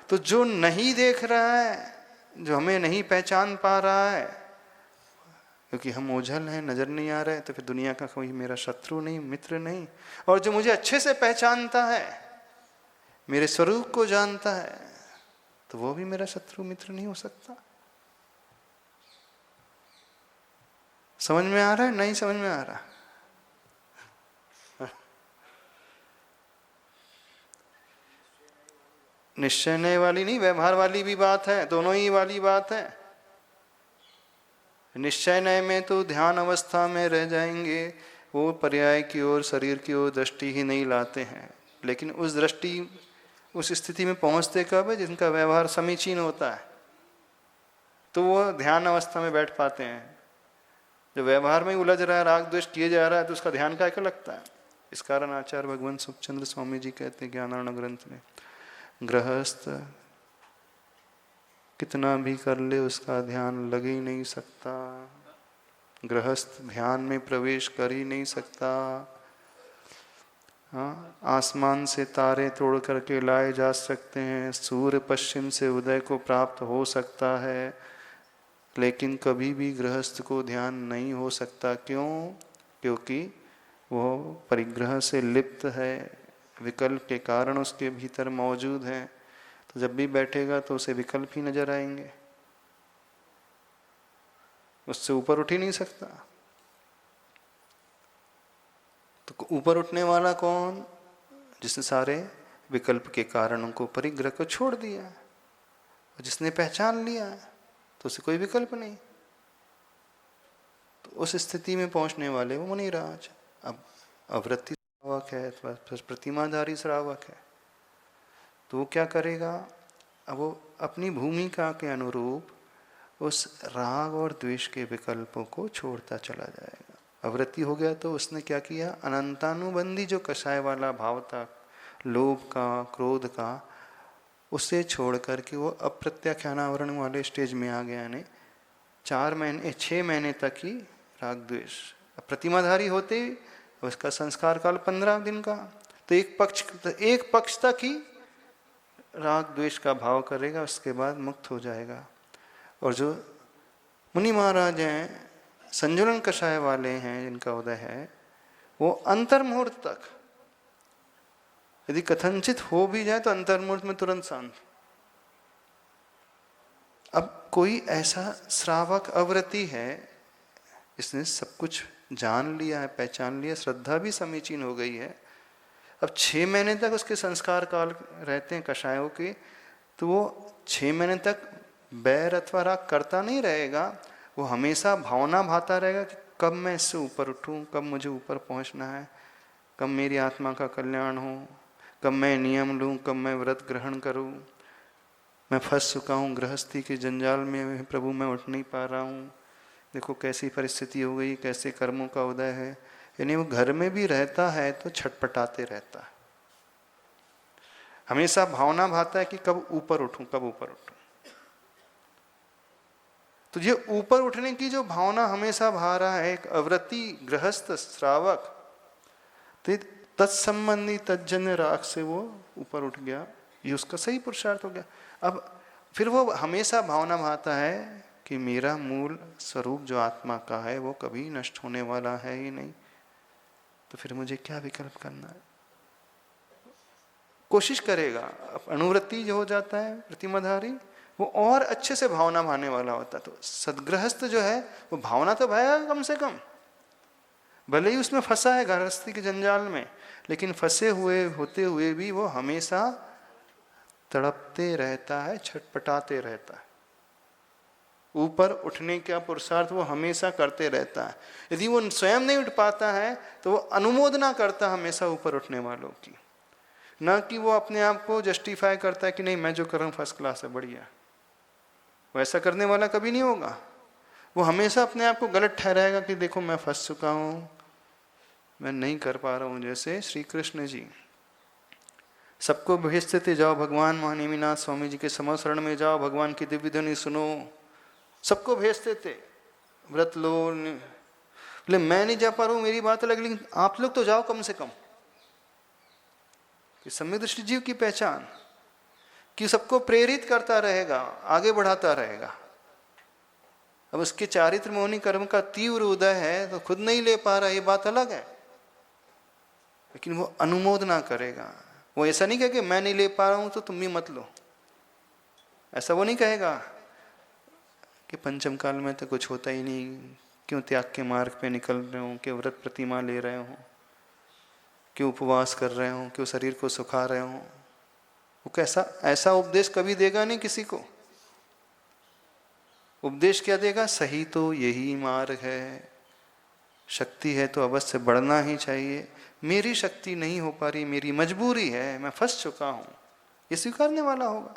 Speaker 1: तो जो नहीं देख रहा है, जो हमें नहीं पहचान पा रहा है, क्योंकि हम ओझल हैं, नजर नहीं आ रहे हैं, तो फिर दुनिया का कोई मेरा शत्रु नहीं, मित्र नहीं। और जो मुझे अच्छे से पहचानता है, मेरे स्वरूप को जानता है, तो वो भी मेरा शत्रु मित्र नहीं हो सकता। समझ में आ रहा है? नहीं समझ में आ रहा? निश्चय नय वाली नहीं, व्यवहार वाली भी बात है, दोनों ही वाली बात है। निश्चय नय में तो ध्यान अवस्था में रह जाएंगे, वो पर्याय की ओर, शरीर की ओर दृष्टि ही नहीं लाते हैं। लेकिन उस दृष्टि, उस स्थिति में पहुंचते कब है? जिनका व्यवहार समीचीन होता है, तो वो ध्यान अवस्था में बैठ पाते हैं। जो व्यवहार में उलझ रहा है, राग द्वेष किए जा रहा है, तो उसका ध्यान क्या लगता है? इस कारण आचार्य भगवंत सुखचंद्र स्वामी जी कहते हैं ज्ञानार्णव ग्रंथ में, गृहस्थ कितना भी कर ले उसका ध्यान लग ही नहीं सकता। गृहस्थ ध्यान में प्रवेश कर ही नहीं सकता। हाँ, आसमान से तारे तोड़ करके लाए जा सकते हैं, सूर्य पश्चिम से उदय को प्राप्त हो सकता है, लेकिन कभी भी गृहस्थ को ध्यान नहीं हो सकता। क्यों? क्योंकि वो परिग्रह से लिप्त है, विकल्प के कारण उसके भीतर मौजूद है। तो जब भी बैठेगा तो उसे विकल्प ही नजर आएंगे, उससे ऊपर उठ ही नहीं सकता। तो ऊपर उठने वाला कौन? जिसने सारे विकल्प के कारणों को, परिग्रह को छोड़ दिया, और जिसने पहचान लिया तो उसे कोई विकल्प नहीं। तो उस स्थिति में पहुंचने वाले वो मुनिराज। अब अवृत्ति श्रावक है, प्रतिमाधारी श्रावक है, तो वो क्या करेगा? अब वो अपनी भूमिका के अनुरूप उस राग और द्वेष के विकल्पों को छोड़ता चला जाएगा। अवृत्ति हो गया तो उसने क्या किया? अनंतानुबंधी जो कषाय वाला भाव था, लोभ का, क्रोध का, उसे छोड़ करके वो अप्रत्याख्यानावरण वाले स्टेज में आ गया। यानी 6 महीने तक ही राग द्वेष। प्रतिमाधारी होते उसका संस्कार काल 15 दिन का, तो एक पक्ष तक ही राग द्वेष का भाव करेगा, उसके बाद मुक्त हो जाएगा। और जो मुनि महाराज हैं, संजुलन कषाय वाले हैं, जिनका उदय है, वो अंतर्मुहूर्त तक, यदि कथनचित हो भी जाए तो अंतर्मुहूर्त में तुरंत शांत। अब कोई ऐसा श्रावक अव्रती है, इसने सब कुछ जान लिया है, पहचान लिया, श्रद्धा भी समीचीन हो गई है। अब 6 महीने तक उसके संस्कार काल रहते हैं कषायों के, तो वो 6 महीने तक बैर अथवा राग करता नहीं रहेगा। वो हमेशा भावना भाता रहेगा कि कब मैं इससे ऊपर उठूं, कब मुझे ऊपर पहुंचना है, कब मेरी आत्मा का कल्याण हो, कब मैं नियम लूं, कब मैं व्रत ग्रहण करूं। मैं फंस चुका हूं गृहस्थी के जंजाल में, प्रभु मैं उठ नहीं पा रहा हूं, देखो कैसी परिस्थिति हो गई, कैसे कर्मों का उदय है। यानी वो घर में भी रहता है तो छटपटाते रहता है, हमेशा भावना भाता है कि कब ऊपर उठूं, कब ऊपर उठूं। तो ये ऊपर उठने की जो भावना हमेशा भा रहा है एक अव्रती गृहस्थ श्रावक, तो तत्संबंधी तज्जन्य राग से वो ऊपर उठ गया, ये उसका सही पुरुषार्थ हो गया। अब फिर वो हमेशा भावना भाता है कि मेरा मूल स्वरूप जो आत्मा का है वो कभी नष्ट होने वाला है ही नहीं, तो फिर मुझे क्या विकल्प करना है। कोशिश करेगा, अनुवृत्ति जो हो जाता है प्रतिमाधारी वो और अच्छे से भावना भाने वाला होता है। तो सदगृहस्थ जो है वो भावना तो भाएगा कम से कम, भले ही उसमें फंसा है गृहस्थी के जंजाल में, लेकिन फंसे हुए होते हुए भी वो हमेशा तड़पते रहता है, छटपटाते रहता है, ऊपर उठने का पुरुषार्थ वो हमेशा करते रहता है। यदि वो स्वयं नहीं उठ पाता है तो वो अनुमोदना करता हमेशा ऊपर उठने वालों की, ना कि वो अपने आप को जस्टिफाई करता है कि नहीं मैं जो कर रहा हूँ फर्स्ट क्लास है, बढ़िया। वैसा करने वाला कभी नहीं होगा। वो हमेशा अपने आप को गलत ठहराएगा कि देखो मैं फंस चुका हूँ, मैं नहीं कर पा रहा हूँ। जैसे श्री कृष्ण जी सबको भेजते थे, जाओ भगवान महानेमिनाथ स्वामी जी के समशरण में जाओ, भगवान की दिव्य ध्वनि सुनो, सबको भेजते थे, व्रत लो। बोले मैं नहीं जा पा रहा हूँ, मेरी बात अलग, लेकिन आप लोग तो जाओ कम से कम। कि सम्यक दृष्टि जीव की पहचान कि सबको प्रेरित करता रहेगा, आगे बढ़ाता रहेगा। अब उसके चारित्र मोहनी कर्म का तीव्र उदय है तो खुद नहीं ले पा रहा, ये बात अलग है, लेकिन वो अनुमोदना करेगा। वो ऐसा नहीं कहे कि मैं नहीं ले पा रहा हूं तो तुम भी मत लो, ऐसा वो नहीं कहेगा कि पंचम काल में तो कुछ होता ही नहीं, क्यों त्याग के मार्ग पे निकल रहे हो, क्यों व्रत प्रतिमा ले रहे हो, क्यों उपवास कर रहे हो, क्यों शरीर को सुखा रहे हो। वो कैसा ऐसा उपदेश कभी देगा नहीं किसी को। उपदेश क्या देगा? सही तो यही मार्ग है, शक्ति है तो अवश्य बढ़ना ही चाहिए, मेरी शक्ति नहीं हो पा रही, मेरी मजबूरी है, मैं फंस चुका हूं, ये स्वीकारने वाला होगा।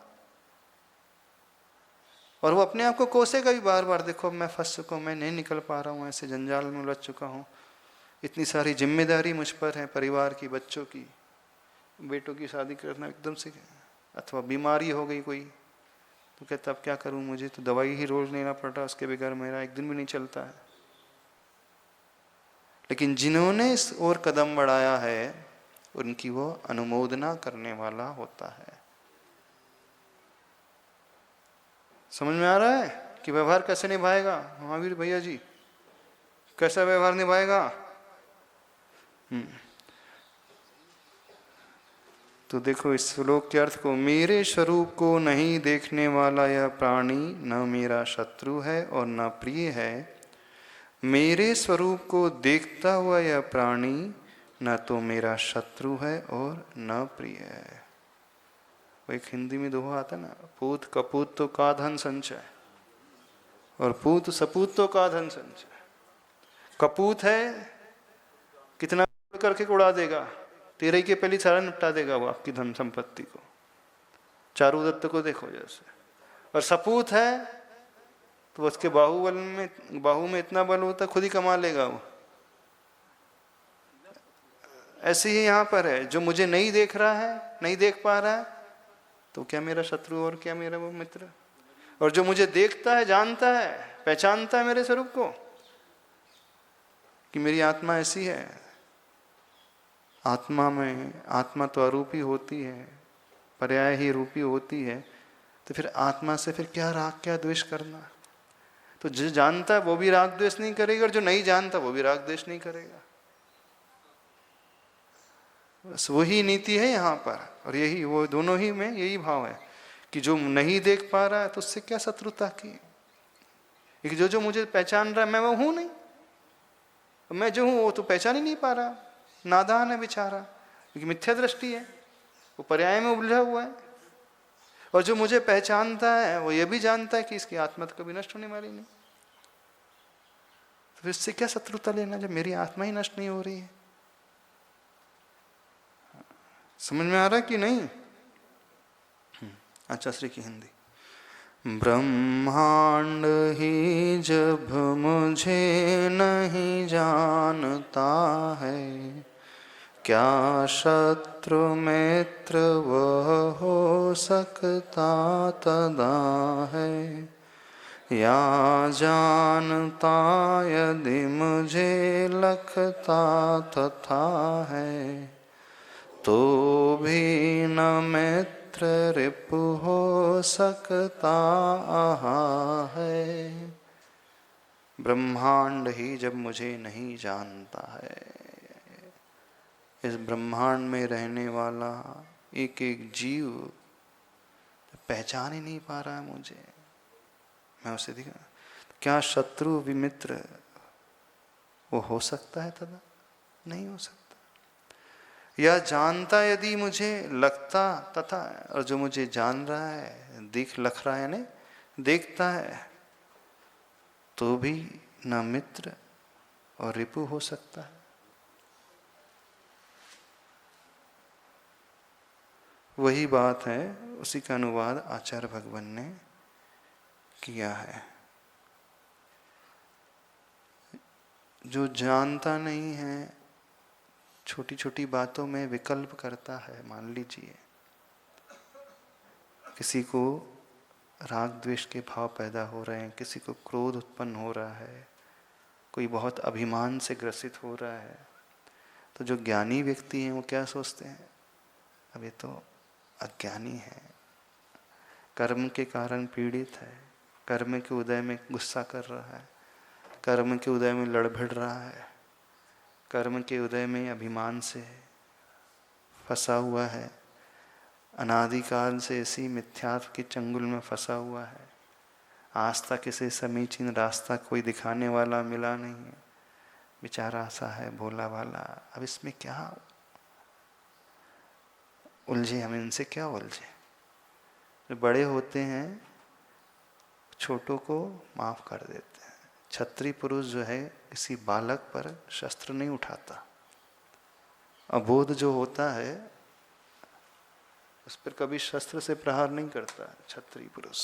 Speaker 1: और वो अपने आप को कोसेगा भी बार बार, देखो मैं फंस चुका हूं, मैं नहीं निकल पा रहा हूं, ऐसे जंजाल में उलझ चुका हूं, इतनी सारी जिम्मेदारी मुझ पर है, परिवार की, बच्चों की, बेटों की शादी करना एकदम से, अथवा बीमारी हो गई कोई, तो कहता अब क्या करूं, मुझे तो दवाई ही रोज लेना पड़ रहा, उसके बगैर मेरा एक दिन भी नहीं चलता है। लेकिन जिन्होंने इस ओर कदम बढ़ाया है उनकी वो अनुमोदना करने वाला होता है। समझ में आ रहा है कि व्यवहार कैसे निभाएगा महावीर भैया जी, कैसा व्यवहार निभाएगा? तो देखो इस श्लोक के अर्थ को, मेरे स्वरूप को नहीं देखने वाला यह प्राणी न मेरा शत्रु है और न प्रिय है, मेरे स्वरूप को देखता हुआ यह प्राणी न तो मेरा शत्रु है और न प्रिय है। वो एक हिंदी में दोहा आता है ना, पूत कपूत तो का धन संचय और पूत सपूत तो का धन संचय। कपूत है कितना करके उड़ा देगा, तेरे के पहले सारा निपटा देगा वो आपकी धन संपत्ति को, चारू दत्त को देखो जैसे। और सपूत है तो उसके बाहु में इतना बल होता खुद ही कमा लेगा वो। ऐसे ही यहाँ पर है, जो मुझे नहीं देख रहा है, नहीं देख पा रहा है, तो क्या मेरा शत्रु और क्या मेरा वो मित्र? और जो मुझे देखता है, जानता है, पहचानता है मेरे स्वरूप को कि मेरी आत्मा ऐसी है, आत्मा में, आत्मा तो अरूपी होती है, पर्याय ही रूपी होती है, तो फिर आत्मा से फिर क्या राग क्या द्वेष करना? तो जो जानता है वो भी राग द्वेष नहीं करेगा और जो नहीं जानता वो भी राग द्वेष नहीं करेगा। बस वही नीति है यहाँ पर। और यही वो दोनों ही में यही भाव है कि जो नहीं देख पा रहा है तो उससे क्या शत्रुता की, जो मुझे पहचान रहा है मैं वो हूं नहीं, मैं जो हूं वो तो पहचान ही नहीं पा रहा, नादान है बेचारा, क्योंकि मिथ्या दृष्टि है, वो पर्याय में उलझा हुआ है। और जो मुझे पहचानता है वो ये भी जानता है कि इसकी आत्मा तो कभी नष्ट होने वाली नहीं, तो इससे क्या शत्रुता लेना जब मेरी आत्मा ही नष्ट नहीं हो रही है। समझ में आ रहा है कि नहीं? अच्छा श्री की हिंदी। ब्रह्मांड ही जब मुझे नहीं जानता है, क्या शत्रु मित्र वह हो सकता तदा है, या जानता यदि मुझे लगता तथा है, तो भी न मित्र मित्र रिपु हो सकता है। ब्रह्मांड ही जब मुझे नहीं जानता है, इस ब्रह्मांड में रहने वाला एक एक जीव पहचान ही नहीं पा रहा है मुझे, मैं उसे दिखा, क्या शत्रु विमित्र वो हो सकता है? तथा नहीं हो सकता। या जानता यदि मुझे लगता तथा, और जो मुझे जान रहा है, लख रहा है, यानी देखता है, तो भी न मित्र और रिपु हो सकता है। वही बात है, उसी का अनुवाद आचार्य भगवान ने किया है। जो जानता नहीं है, छोटी छोटी बातों में विकल्प करता है। मान लीजिए किसी को राग द्वेष के भाव पैदा हो रहे हैं, किसी को क्रोध उत्पन्न हो रहा है, कोई बहुत अभिमान से ग्रसित हो रहा है, तो जो ज्ञानी व्यक्ति हैं वो क्या सोचते हैं? अब ये तो अज्ञानी है, कर्म के कारण पीड़ित है, कर्म के उदय में गुस्सा कर रहा है, कर्म के उदय में लड़भिड़ रहा है, कर्म के उदय में अभिमान से फंसा हुआ है, अनादिकाल से इसी मिथ्यात्व के चंगुल में फंसा हुआ है, आज तक इसे समीचीन रास्ता कोई दिखाने वाला मिला नहीं है, बेचारा सा है भोला वाला, अब इसमें क्या उलझे, हम इनसे क्या उलझे? जो बड़े होते हैं छोटों को माफ कर देते हैं। क्षत्रिय पुरुष जो है किसी बालक पर शस्त्र नहीं उठाता, अबोध जो होता है उस पर कभी शस्त्र से प्रहार नहीं करता। क्षत्रिय पुरुष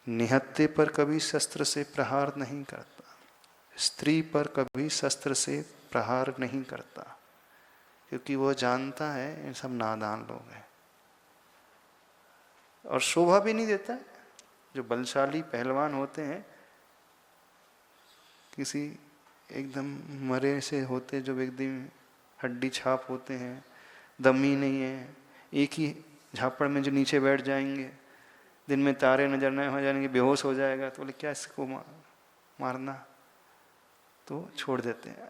Speaker 1: निहत्थे पर कभी शस्त्र से प्रहार नहीं करता, स्त्री पर कभी शस्त्र से प्रहार नहीं करता, क्योंकि वो जानता है इन सब नादान लोग हैं, और शोभा भी नहीं देता है। जो बलशाली पहलवान होते हैं, किसी एकदम मरे से होते, जो एकदम हड्डी छाप होते हैं, दम ही नहीं है, एक ही झापड़ में जो नीचे बैठ जाएंगे, दिन में तारे नजर नहीं हो जाएंगे, बेहोश हो जाएगा, तो बोले क्या इसको मारना, तो छोड़ देते हैं।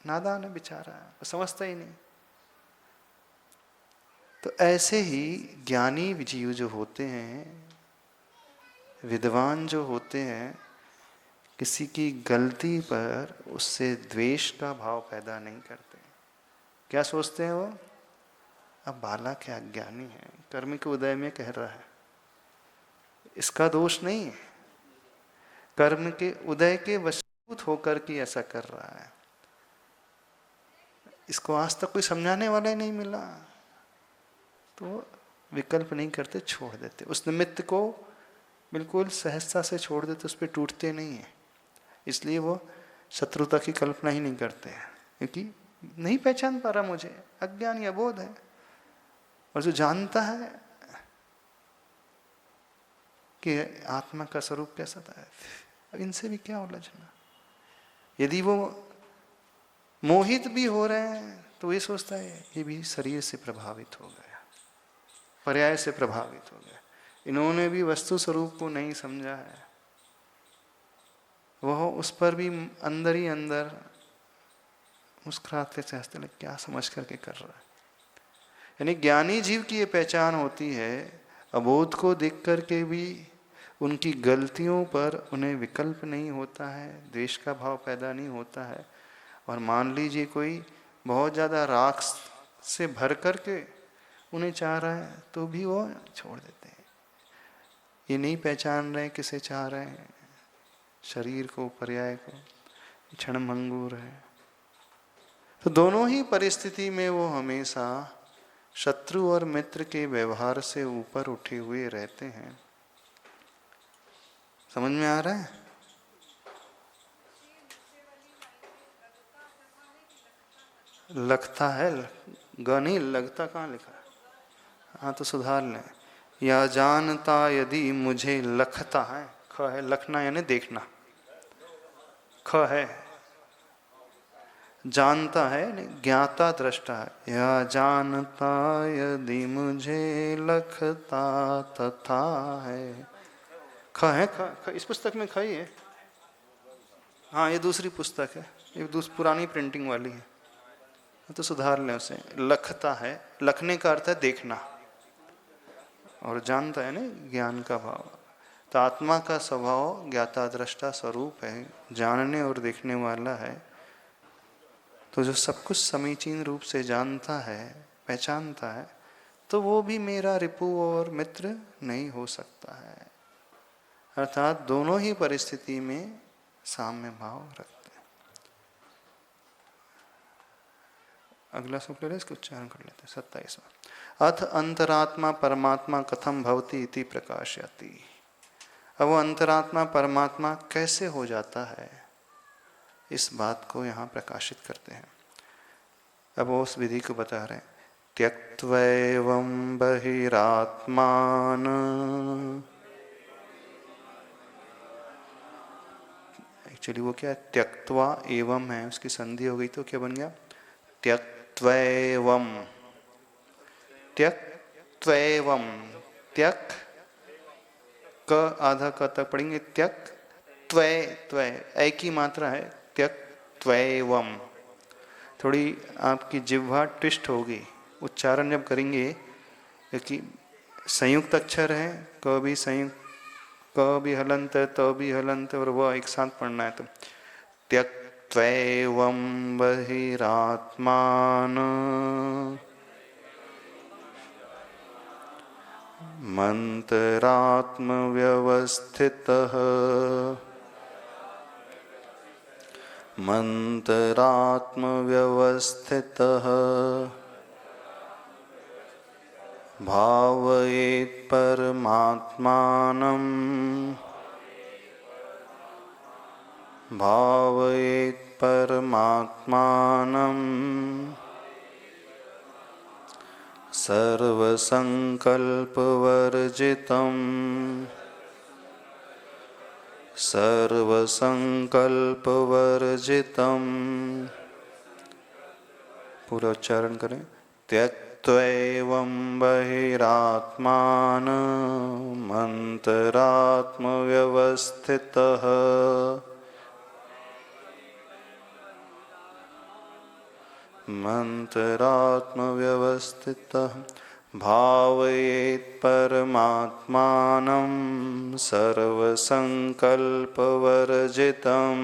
Speaker 1: नादान है बेचारा, वो समझता ही नहीं। तो ऐसे ही ज्ञानी जीव जो होते हैं, विद्वान जो होते हैं, किसी की गलती पर उससे द्वेष का भाव पैदा नहीं करते। क्या सोचते हैं वो? अब बालक है, अज्ञानी है, कर्म के उदय में कह रहा है, इसका दोष नहीं है, कर्म के उदय के वशीभूत होकर के ऐसा कर रहा है, इसको आज तक कोई समझाने वाला ही नहीं मिला, तो विकल्प नहीं करते, छोड़ देते, उस निमित्त को बिल्कुल सहजता से छोड़ देते, उस पर टूटते नहीं है। इसलिए वो शत्रुता की कल्पना ही नहीं करते हैं, क्योंकि नहीं पहचान पा रहा मुझे, अज्ञान या बोध है। और जो जानता है कि आत्मा का स्वरूप कैसा था, अब इनसे भी क्या उलझना। यदि वो मोहित भी हो रहे हैं तो ये सोचता है ये भी शरीर से प्रभावित हो गया, पर्याय से प्रभावित हो गया, इन्होंने भी वस्तु स्वरूप को नहीं समझा है, वह उस पर भी अंदर ही अंदर मुस्कुराते चाहते लगे, क्या समझ करके कर रहा है। यानी ज्ञानी जीव की ये पहचान होती है, अबोध को देख करके भी उनकी गलतियों पर उन्हें विकल्प नहीं होता है, द्वेष का भाव पैदा नहीं होता है। और मान लीजिए कोई बहुत ज़्यादा राग से भर करके उन्हें चाह रहा है, तो भी वो छोड़ देते हैं। ये नहीं पहचान रहे किसे चाह रहे हैं, शरीर को, पर्याय को, क्षणभंगुर है। तो दोनों ही परिस्थिति में वो हमेशा शत्रु और मित्र के व्यवहार से ऊपर उठे हुए रहते हैं। समझ में आ रहा है? लगता है, ग नहीं, लगता कहाँ लिखा है? हाँ तो सुधार लें। या जानता यदि मुझे लखता है, ख है, लखना यानी देखना, ख है, जानता है नहीं, ज्ञाता दृष्टा है। या जानता यदि मुझे लखता तथा है। ख है, ख इस पुस्तक में ख ही है। हाँ, ये दूसरी पुस्तक है, ये पुरानी प्रिंटिंग वाली है, तो सुधार लें उसे। लखता है, लखने का अर्थ है देखना, और जानता है ना ज्ञान का भाव। तो आत्मा का स्वभाव ज्ञाता दृष्टा स्वरूप है, जानने और देखने वाला है। तो जो सब कुछ समीचीन रूप से जानता है, पहचानता है, तो वो भी मेरा रिपु और मित्र नहीं हो सकता है। अर्थात दोनों ही परिस्थिति में साम्य भाव रखते हैं। अगला श्लोक ले रहे, इसका उच्चारण कर लेते हैं। 27वां। अथ अंतरात्मा परमात्मा कथम भवति इति प्रकाशयति। अब वो अंतरात्मा परमात्मा कैसे हो जाता है, इस बात को यहाँ प्रकाशित करते हैं। अब वो उस विधि को बता रहे हैं। त्यक्त्वैवं बहिरात्मान, एक्चुअली वो क्या है, त्यक्त्वा एवं है, उसकी संधि हो गई तो क्या बन गया, त्यक्त्वैवं। त्यक्त्वैवं, त्यक क आधा क तक पढ़ेंगे, त्यक त्वै, त्वै ऐ की मात्रा है, त्यक त्वैवम। थोड़ी आपकी जिह्वा ट्विस्ट होगी उच्चारण जब करेंगे, क्योंकि संयुक्त अक्षर है, क भी संयुक्त, क भी हलंत है, त भी हलंत है, और वह एक साथ पढ़ना है। तो त्यक त्वैवम बहिरात्मान मंतरात्म व्यवस्थितः, मंतरात्म व्यवस्थितः भावयेत् परमात्मानं, भावयेत् परमात्मानं सर्वसंकल्पवर्जितं, सर्वसंकल्पवर्जितं। पूरा उच्चारण करें। त्यक्त्वैवं बहिरात्मान मंतरात्मव्यवस्थितः, मंतरात्मव्यवस्थितः भावयेत् परमात्मानं सर्वसंकल्पवर्जितं।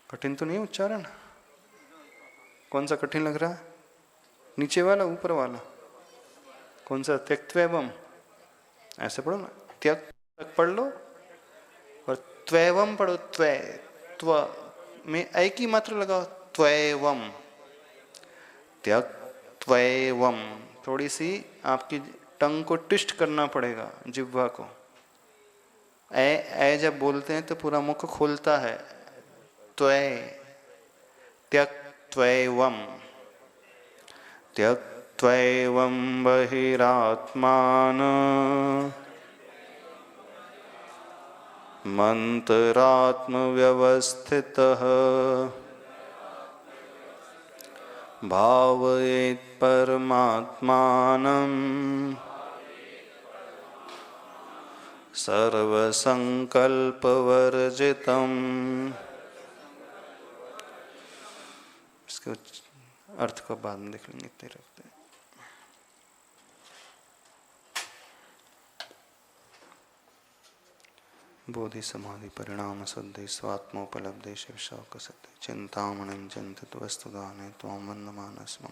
Speaker 1: कठिन तो नहीं है उच्चारण? कौन सा कठिन लग रहा है? नीचे वाला, ऊपर वाला? कौन सा? त्यक्त्वैवम, ऐसे पढ़ो ना, त्यक तक पढ़ लो और त्वैवम पढ़ो। त्वै, त्व में ऐ की मात्रा लगाओ, त्वैवम, त्यक त्वैवम। थोड़ी सी आपकी टंग को ट्विस्ट करना पड़ेगा, जिह्वा को। ऐ जब बोलते हैं तो पूरा मुख खोलता है। त्वै, त्यक त्वैवम, त्यक त्वैवम बहिरात्मान मंतरात्मव्यवस्थितः भावयेत् परमात्मानं सर्वसंकल्पवर्जितं। इसके अर्थ को बाद में देख लेंगे, इतने रखते हैं। बोधि समाधि परिणाम सद्धि स्वात्मोपलब्धि शिव शौक सद्धि चिंतामणिं चिंतित वस्तुदाने त्वां वन्दमानस्मि।